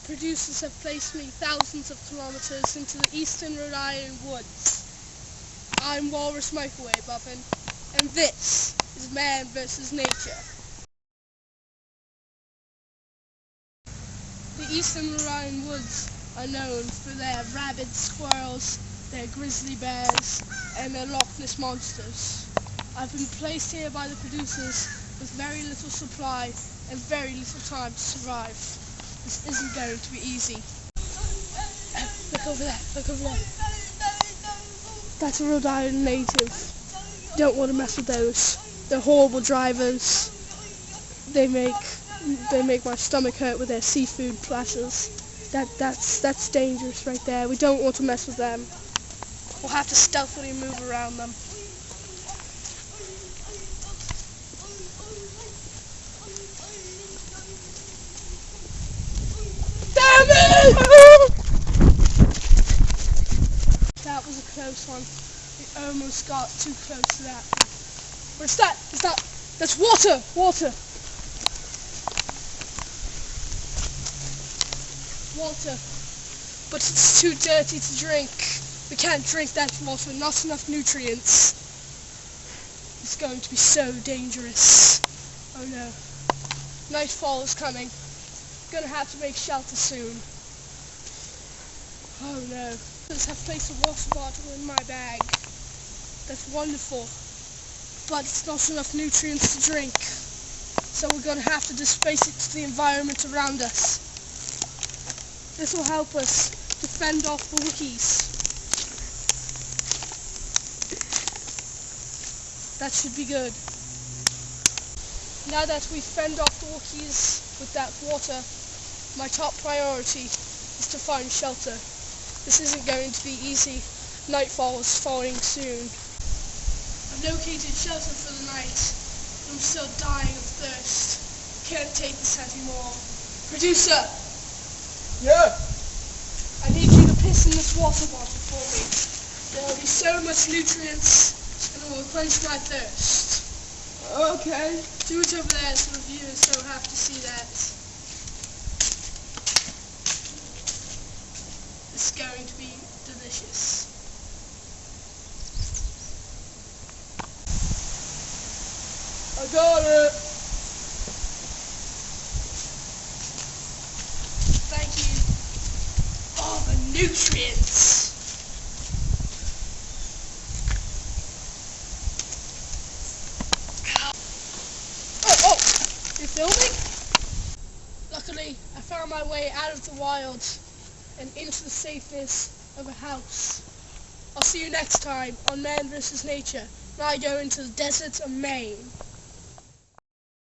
producers have placed me thousands of kilometers into the eastern Rhode Island woods. I'm Walrus Microwave Oven, and this is Man vs. Nature. The eastern Rhode Island woods are known for their rabid squirrels, their grizzly bears, and their Loch Ness monsters. I've been placed here by the producers with very little supply and very little time to survive. This isn't going to be easy. Look over there, look over there. That's a Rhode Island native. Don't want to mess with those. They're horrible drivers. They make my stomach hurt with their seafood platters. That's dangerous right there. We don't want to mess with them. We'll have to stealthily move around them. Damn it! That was a close one. We almost got too close to that. What's that? That's water! Water! Water. But it's too dirty to drink. We can't drink that water. Not enough nutrients. It's going to be so dangerous. Oh no. Nightfall is coming. Gonna have to make shelter soon. Oh no. I have placed a water bottle in my bag. That's wonderful. But it's not enough nutrients to drink. So we're gonna have to displace it to the environment around us. This will help us to fend off the Wookiees. That should be good. Now that we've fended off the Wookiees with that water, my top priority is to find shelter. This isn't going to be easy. Nightfall is falling soon. I've located shelter for the night. I'm still dying of thirst. Can't take this anymore. Producer! Yeah? I need you to piss in this water bottle for me. There will be so much nutrients and it will quench my thirst. Okay. Do it over there so the viewers don't have to see that. It's going to be delicious. I got it. Thank you. All the nutrients. Oh, you're filming? Luckily, I found my way out of the wild and into the safeness of a house. I'll see you next time on Man vs. Nature, when I go into the deserts of Maine.